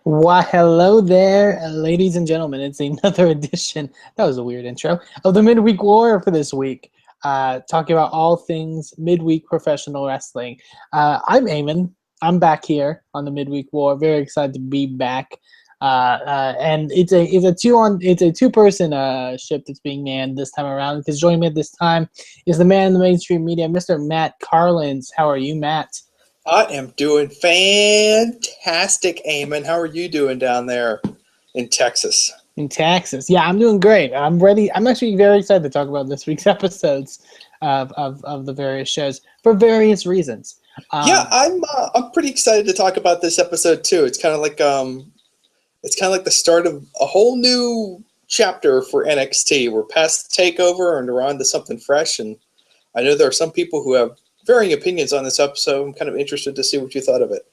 Why, hello there, ladies and gentlemen. It's another edition. That was a weird intro of the Midweek War for this week. Talking about all things midweek professional wrestling. I'm Eamon. I'm back here on the Midweek War. Very excited to be back. And it's a two person ship that's being manned this time around. Because joining me at this time is the man in the mainstream media, Mr. Matt Carlins. How are you, Matt? I am doing fantastic, Eamon. How are you doing down there in Texas? In Texas. Yeah, I'm doing great. I'm ready. I'm actually very excited to talk about this week's episodes of the various shows for various reasons. I'm pretty excited to talk about this episode too. It's kind of like the start of a whole new chapter for NXT. We're past Takeover and we're on to something fresh. And I know there are some people who have varying opinions on this episode. I'm kind of interested to see what you thought of it.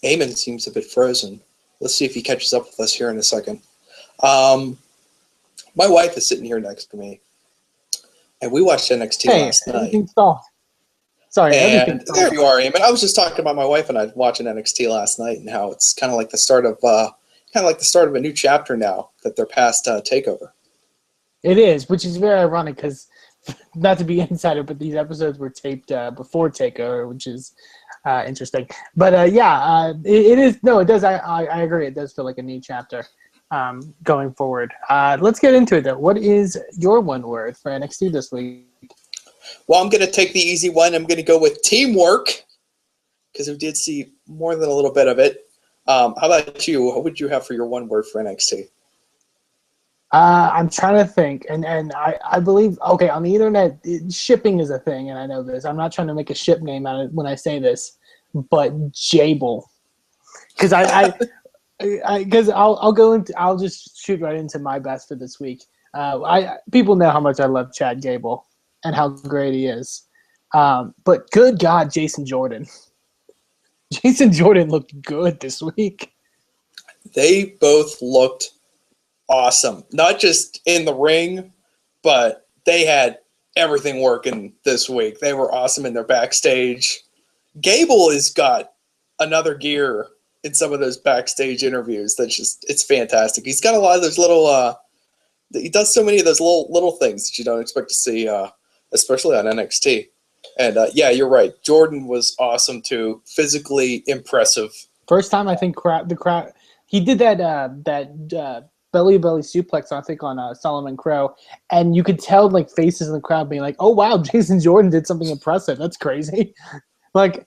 Eamon seems a bit frozen. Let's see if he catches up with us here in a second. My wife is sitting here next to me, and we watched NXT last night. Sorry, and there you are, Eamon. I was just talking about my wife and I watching NXT last night, and how it's kind of like the start of a new chapter now that they're past Takeover. It is, which is very ironic because, not to be insider, but these episodes were taped before Takeover, which is interesting. But it is. No, it does. I agree. It does feel like a new chapter going forward. Let's get into it, though. What is your one word for NXT this week? Well, I'm going to take the easy one. I'm going to go with teamwork because we did see more than a little bit of it. How about you? What would you have for your one word for NXT? I'm trying to think, and I believe, okay, on the internet, shipping is a thing, and I know this. I'm not trying to make a ship name out of it when I say this, but Jable, because I'll just shoot right into my best for this week. People know how much I love Chad Gable and how great he is, but good God, Jason Jordan. Jason Jordan looked good this week. They both looked awesome, not just in the ring, but they had everything working this week. They were awesome in their backstage. Gable has got another gear in some of those backstage interviews. It's fantastic. He's got a lot of those little he does so many of those little things that you don't expect to see, especially on NXT. And yeah, you're right. Jordan was awesome too. Physically impressive. First time I think the crowd. He did that belly suplex, I think, on Solomon Crow, and you could tell like faces in the crowd being like, "Oh wow, Jason Jordan did something impressive. That's crazy." Like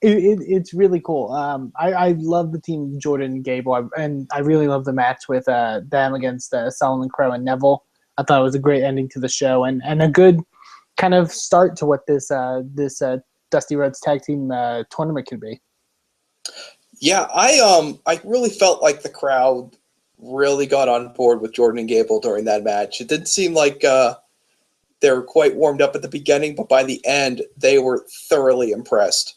it's really cool. I love the team Jordan and Gable, and I really love the match with them against Solomon Crow and Neville. I thought it was a great ending to the show and a good kind of start to what this Dusty Rhodes Tag Team tournament could be. Yeah, I really felt like the crowd really got on board with Jordan and Gable during that match. It didn't seem like they were quite warmed up at the beginning, but by the end, they were thoroughly impressed.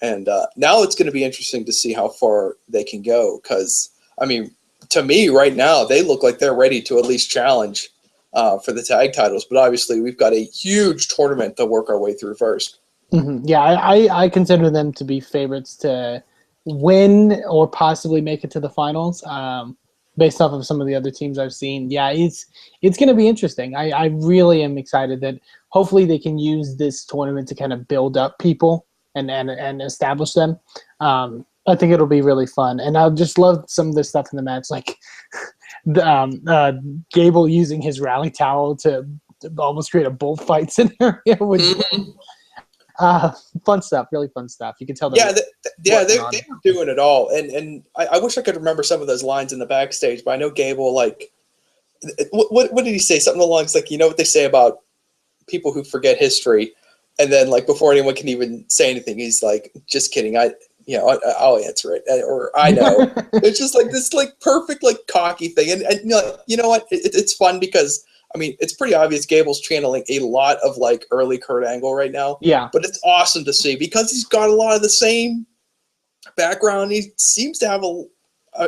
And now it's going to be interesting to see how far they can go because, I mean, to me right now, they look like they're ready to at least challenge for the tag titles. But obviously, we've got a huge tournament to work our way through first. Mm-hmm. Yeah, I consider them to be favorites to win or possibly make it to the finals. Based off of some of the other teams I've seen, yeah, it's going to be interesting. I really am excited that hopefully they can use this tournament to kind of build up people and establish them. I think it'll be really fun, and I just love some of the stuff in the match, like Gable using his rally towel to almost create a bullfight scenario. Fun stuff, really fun stuff. You can tell. They were doing it all, and I wish I could remember some of those lines in the backstage. But I know Gable, like, what did he say? Something along the lines like, you know what they say about people who forget history, and then like before anyone can even say anything, he's like, "Just kidding, I'll answer it," or "I know." It's just like this, like perfect, like cocky thing, and you know what? It's fun because. I mean, it's pretty obvious Gable's channeling a lot of like early Kurt Angle right now. Yeah. But it's awesome to see because he's got a lot of the same background. He seems to have a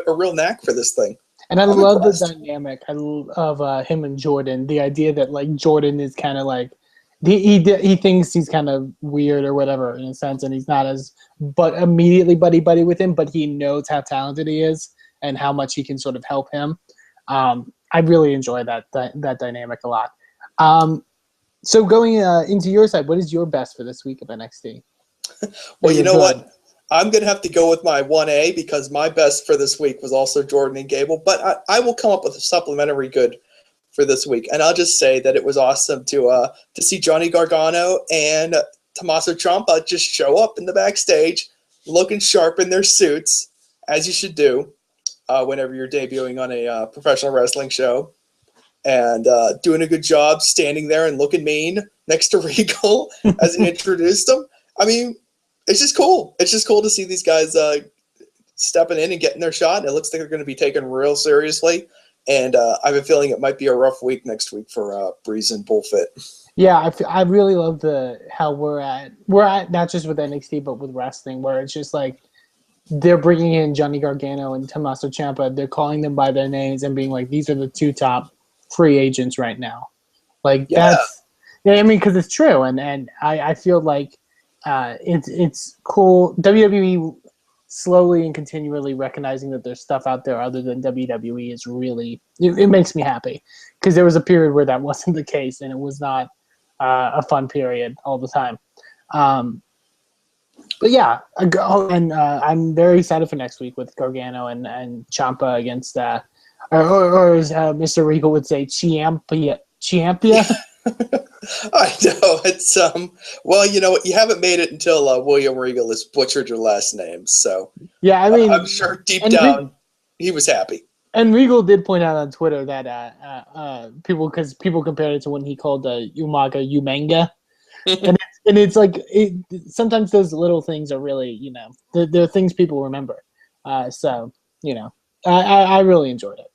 real knack for this thing. And I love the dynamic of him and Jordan. The idea that like Jordan is kind of like he thinks he's kind of weird or whatever in a sense, and he's not as but immediately buddy with him, but he knows how talented he is and how much he can sort of help him. I really enjoy that dynamic a lot. So going into your side, what is your best for this week of NXT? Well, you know what? I'm going to have to go with my 1A because my best for this week was also Jordan and Gable, but I will come up with a supplementary good for this week. And I'll just say that it was awesome to see Johnny Gargano and Tommaso Ciampa just show up in the backstage looking sharp in their suits, as you should do whenever you're debuting on a professional wrestling show. And doing a good job standing there and looking mean next to Regal as he introduced him. I mean, it's just cool. It's just cool to see these guys stepping in and getting their shot. And it looks like they're going to be taken real seriously. And I have a feeling it might be a rough week next week for Breeze and Bullfit. Yeah, I really love how we're at not just with NXT but with wrestling, where it's just like they're bringing in Johnny Gargano and Tommaso Ciampa. They're calling them by their names and being like, these are the two top free agents right now. Like that's, yeah, I mean, because it's true, and I feel like it's cool. WWE slowly and continually recognizing that there's stuff out there other than WWE is really it makes me happy, because there was a period where that wasn't the case and it was not a fun period all the time. But yeah, and I'm very excited for next week with Gargano and Ciampa against or as Mr. Regal would say, Ciampa. I know it's well, you know, you haven't made it until William Regal has butchered your last name, so yeah, I mean, I'm sure deep down he was happy. And Regal did point out on Twitter that people compared it to when he called Umaga Umanga, and it's like sometimes those little things are really, you know, they're things people remember. So you know, I really enjoyed it.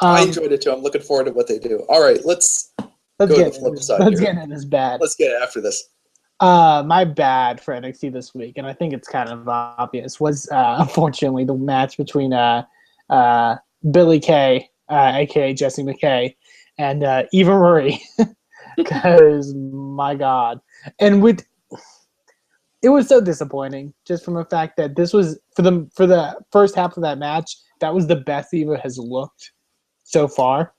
I enjoyed it too. I'm looking forward to what they do. All right, let's go to the flip side here. Let's get into this bad. Let's get after this. My bad for NXT this week, and I think it's kind of obvious, was unfortunately the match between Billy Kay, aka Jesse McKay, and Eva Marie. Because my God, and it was so disappointing just from the fact that this was for the first half of that match. That was the best Eva has looked so far.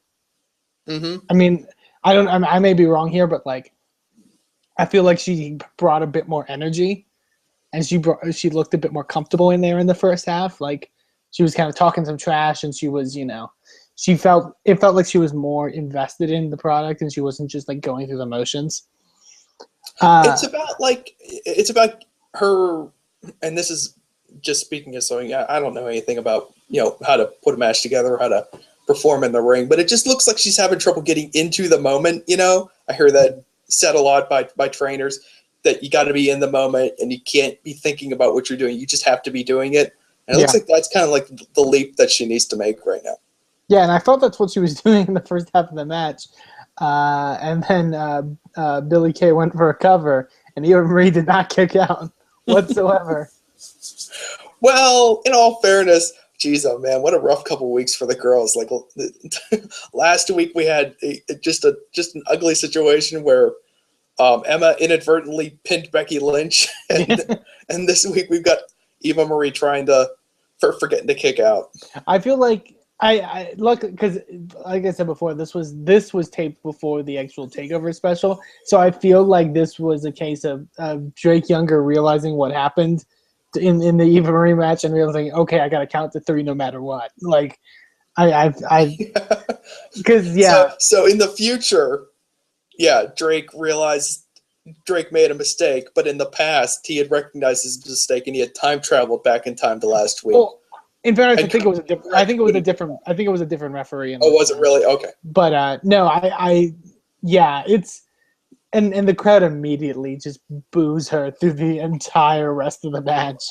Mm-hmm. I mean, I may be wrong here, but like, I feel like she brought a bit more energy, and she looked a bit more comfortable in there in the first half. Like, she was kind of talking some trash, and she was, you know, it felt like she was more invested in the product, and she wasn't just like going through the motions. It's about her, and this is just speaking as something I don't know anything about, you know, how to put a match together, how to perform in the ring, but it just looks like she's having trouble getting into the moment. You know, I hear that said a lot by trainers, that you got to be in the moment and you can't be thinking about what you're doing. You just have to be doing it. And it looks like that's kind of like the leap that she needs to make right now. Yeah, and I felt that's what she was doing in the first half of the match. And then Billy Kay went for a cover, and Eva Marie did not kick out whatsoever. Well, in all fairness, geez, oh man, what a rough couple of weeks for the girls. Like last week we had just an ugly situation where Emma inadvertently pinned Becky Lynch, and this week we've got Eva Marie trying to forgetting to kick out. I feel like I look, because like I said before, this was taped before the actual takeover special, so I feel like this was a case of Drake Younger realizing what happened in the Eva Marie match and realizing, okay, I gotta count to 3 no matter what. Like because So in the future, Drake made a mistake, but in the past he had recognized his mistake and he had time traveled back in time to last week. Well, in fairness, I think it was a different referee. Oh, was it really? Okay. But no, it's and the crowd immediately just boos her through the entire rest of the match.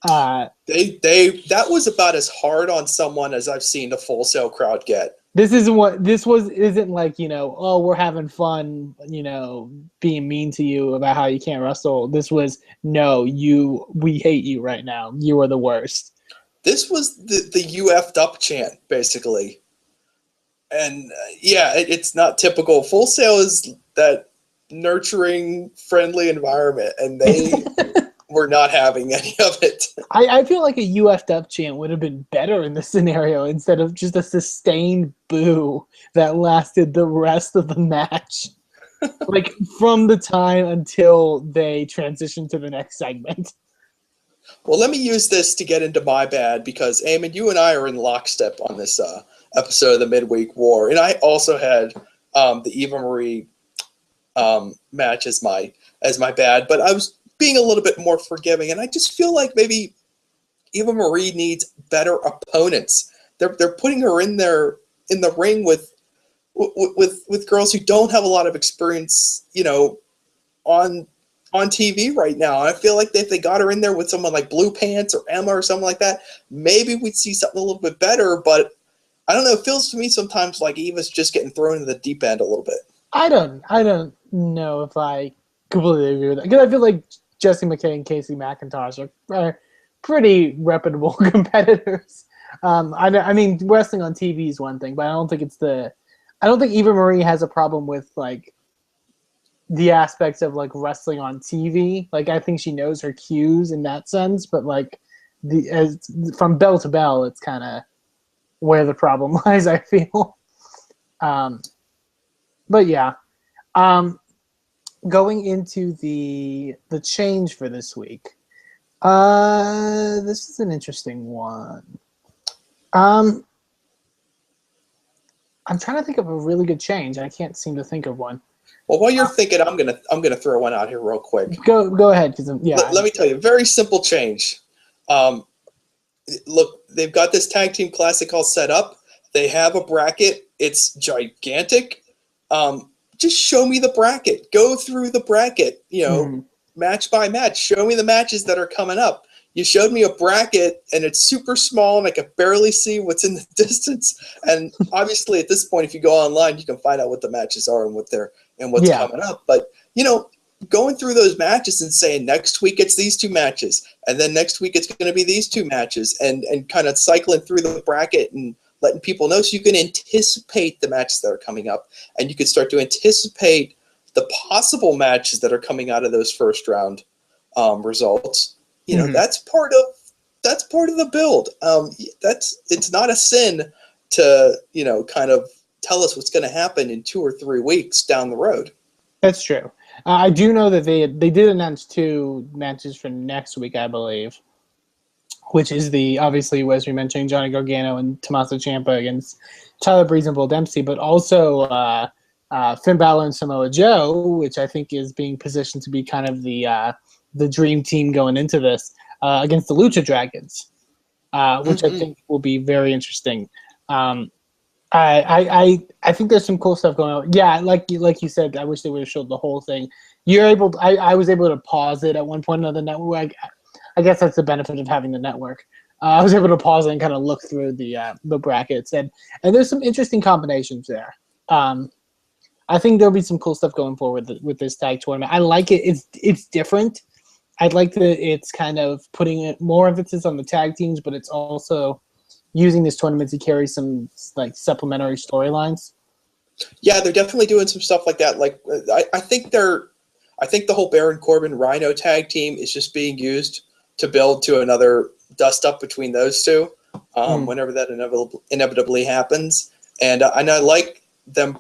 That was about as hard on someone as I've seen the Full Sail crowd get. Isn't like, you know, oh, we're having fun, you know, being mean to you about how you can't wrestle. This was, no, we hate you right now. You are the worst. This was the you effed up chant, basically. And it's not typical. Full Sail is that nurturing, friendly environment, and they were not having any of it. I feel like a UFW chant would have been better in this scenario instead of just a sustained boo that lasted the rest of the match. Like, from the time until they transitioned to the next segment. Well, let me use this to get into my bad, because, Eamon, you and I are in lockstep on this episode of the Midweek War. And I also had the Eva Marie match as my bad, but I was being a little bit more forgiving, and I just feel like maybe Eva Marie needs better opponents. They're putting her in there in the ring with girls who don't have a lot of experience, on TV right now. And I feel like if they got her in there with someone like Blue Pants or Emma or something like that, maybe we'd see something a little bit better. But I don't know. It feels to me sometimes like Eva's just getting thrown into the deep end a little bit. I don't know if I completely agree with that, because I feel like Jessie McKay and Casey McIntosh are pretty reputable competitors. I mean, wrestling on TV is one thing, but I don't think Eva Marie has a problem with like the aspects of like wrestling on TV. Like, I think she knows her cues in that sense, but like from bell to bell, it's kind of where the problem lies, I feel. But yeah, going into the change for this week. This is an interesting one. I'm trying to think of a really good change. I can't seem to think of one. Well, while you're thinking, I'm gonna throw one out here real quick. Go ahead, because Let me tell you, very simple change. Look, they've got this tag team classic all set up. They have a bracket. It's gigantic. Just show me the bracket. Go through the bracket. Match by match. Show me the matches that are coming up. You showed me a bracket, and it's super small, and I can barely see what's in the distance. And obviously, at this point, if you go online, you can find out what the matches are and what's coming up. But going through those matches and saying next week it's these two matches, and then next week it's going to be these two matches, and kind of cycling through the bracket and letting people know, so you can anticipate the matches that are coming up, and you can start to anticipate the possible matches that are coming out of those first round results. That's part of the build. It's not a sin to kind of tell us what's going to happen in 2 or 3 weeks down the road. That's true. I do know that they did announce 2 matches for next week, I believe, which is obviously, as we mentioned, Johnny Gargano and Tommaso Ciampa against Tyler Breeze and Bull Dempsey, but also Finn Balor and Samoa Joe, which I think is being positioned to be kind of the dream team going into this, against the Lucha Dragons, which I think will be very interesting. I think there's some cool stuff going on. Yeah, like you said, I wish they would have showed the whole thing. I was able to pause it at one point on the network. I guess that's the benefit of having the network. I was able to pause it and kind of look through the brackets, and there's some interesting combinations there. I think there'll be some cool stuff going forward with this tag tournament. I like it. It's different. I'd like that it's kind of putting more emphasis on the tag teams, but it's also using this tournament to carry some like supplementary storylines. Yeah, they're definitely doing some stuff like that. Like I think the whole Baron Corbin Rhino tag team is just being used to build to another dust up between those two, whenever that inevitably happens. And I like them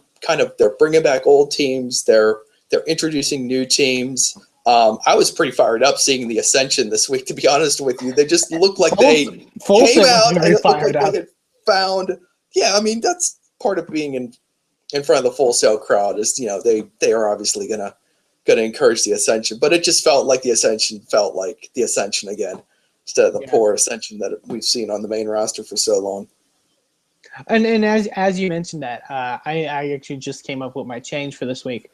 they're bringing back old teams. They're introducing new teams. I was pretty fired up seeing the Ascension this week, to be honest with you. They just looked like they came out and it looked like they had found. Yeah, I mean, that's part of being in front of the Full Sail crowd is, they are obviously gonna encourage the Ascension, but it just felt like the Ascension felt like the Ascension again, instead of the poor Ascension that we've seen on the main roster for so long. And as you mentioned that, I actually just came up with my change for this week.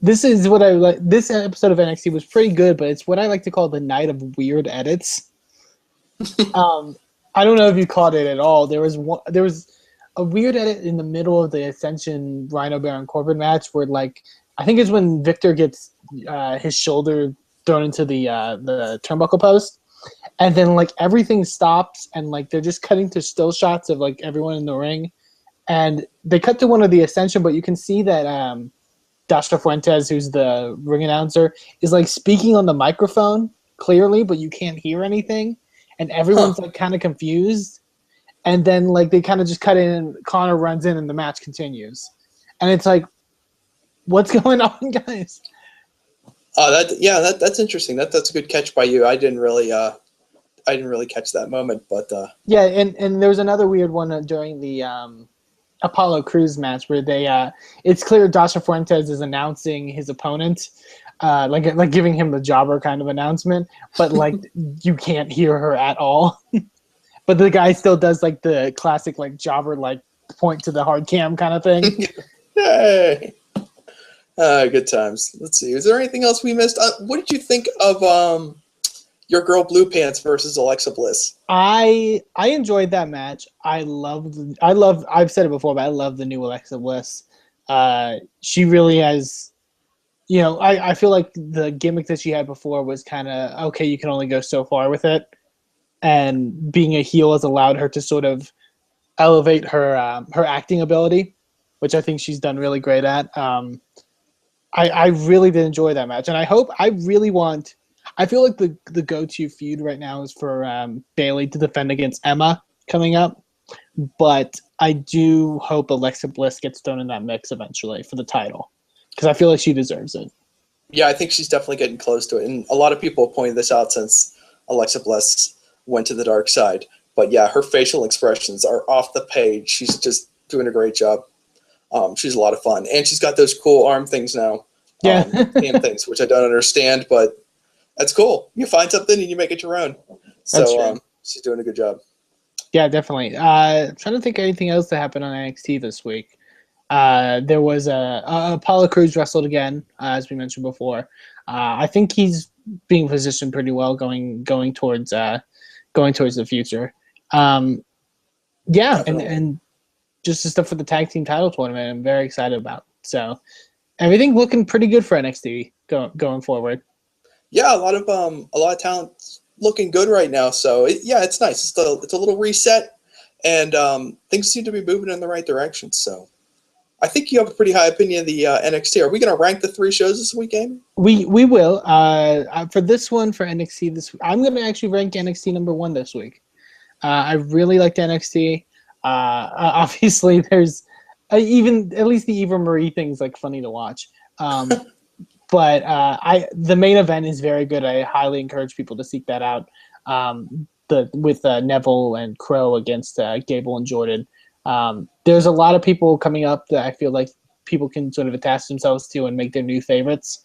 This is what I like. This episode of NXT was pretty good, but it's what I like to call the night of weird edits. I don't know if you caught it at all. There was a weird edit in the middle of the Ascension Rhino Baron Corbin match where, like, I think it's when Victor gets his shoulder thrown into the turnbuckle post, and then like everything stops and like they're just cutting to still shots of like everyone in the ring, and they cut to one of the Ascension, but you can see that Dasha Fuentes, who's the ring announcer, is like speaking on the microphone clearly, but you can't hear anything, and everyone's like kind of confused. And then like they kind of just cut in, and Connor runs in, and the match continues, and it's like, what's going on, guys? That's interesting. That's a good catch by you. I didn't really catch that moment, but Yeah, and there was another weird one during the Apollo Crews match where they it's clear Dasha Fuentes is announcing his opponent, like giving him the jobber kind of announcement, but like you can't hear her at all. But the guy still does like the classic like jobber like point to the hard cam kind of thing. Hey. Good times. Let's see. Is there anything else we missed? What did you think of your girl Blue Pants versus Alexa Bliss? I enjoyed that match. I've said it before, but I love the new Alexa Bliss. She really has, I feel like the gimmick that she had before was kind of okay. You can only go so far with it, and being a heel has allowed her to sort of elevate her acting ability, which I think she's done really great at. I really did enjoy that match, and I feel like the go-to feud right now is for Bayley to defend against Emma coming up, but I do hope Alexa Bliss gets thrown in that mix eventually for the title, because I feel like she deserves it. Yeah, I think she's definitely getting close to it, and a lot of people have pointed this out since Alexa Bliss went to the dark side. But yeah, her facial expressions are off the page. She's just doing a great job. She's a lot of fun, and she's got those cool arm things now. Yeah, hand things, which I don't understand, but that's cool. You find something and you make it your own. So she's doing a good job. Yeah, definitely. I'm trying to think of anything else that happened on NXT this week. There was Apollo Crews wrestled again, as we mentioned before. I think he's being positioned pretty well going towards the future. Yeah, and just the stuff for the tag team title tournament, I'm very excited about. So everything looking pretty good for NXT going forward. Yeah, a lot of talent looking good right now. So it's nice. It's a little reset, and things seem to be moving in the right direction. So I think you have a pretty high opinion of the NXT. Are we going to rank the 3 shows this week, Amy? We will. For this one, for NXT I'm going to actually rank NXT number 1 this week. I really liked NXT. Obviously, there's even at least the Eva Marie thing's like funny to watch. But the main event is very good. I highly encourage people to seek that out. With Neville and Crow against Gable and Jordan. There's a lot of people coming up that I feel like people can sort of attach themselves to and make their new favorites,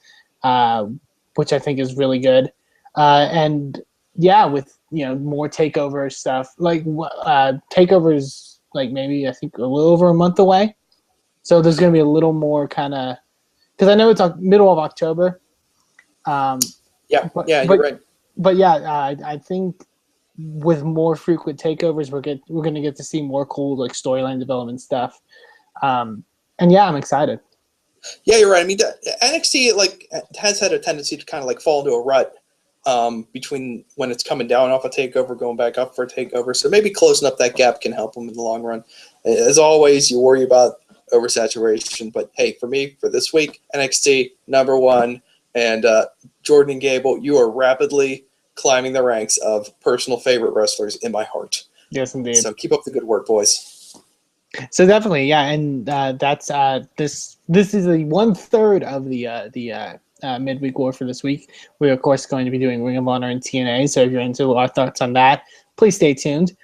which I think is really good. And yeah, with more takeover stuff, like takeovers, like maybe I think a little over a month away. So there's going to be a little more kind of, because I know it's middle of October. You're right. But yeah, I think with more frequent takeovers, we're going to get to see more cool like storyline development stuff. And yeah, I'm excited. Yeah, you're right. I mean, NXT has had a tendency to kind of fall into a rut between when it's coming down off a takeover, going back up for a takeover. So maybe closing up that gap can help them in the long run. As always, you worry about oversaturation, but hey, for me, for this week, NXT number 1, and Jordan and Gable, you are rapidly climbing the ranks of personal favorite wrestlers in my heart. Yes, indeed. So keep up the good work, boys. So definitely, yeah, and that's this is the 1/3 of the midweek war for this week. We're of course going to be doing Ring of Honor and TNA. So if you're into our thoughts on that, please stay tuned.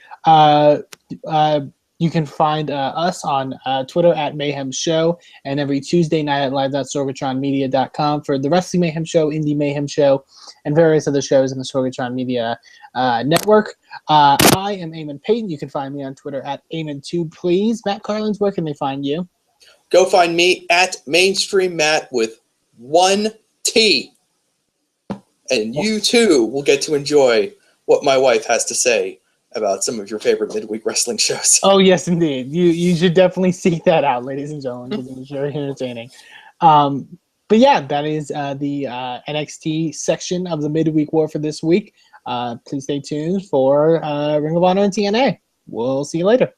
You can find us on Twitter at Mayhem Show, and every Tuesday night at live.sorgatronmedia.com for the Wrestling Mayhem Show, Indie Mayhem Show, and various other shows in the Sorgatron Media network. I am Eamon Payton. You can find me on Twitter at Eamon2, please. Matt Carlins, where can they find you? Go find me at Mainstream Matt with 1 T. And you too will get to enjoy what my wife has to say about some of your favorite midweek wrestling shows. Oh, yes, indeed. You should definitely seek that out, ladies and gentlemen, because it's very entertaining. But yeah, that is the NXT section of the midweek war for this week. Please stay tuned for Ring of Honor and TNA. We'll see you later.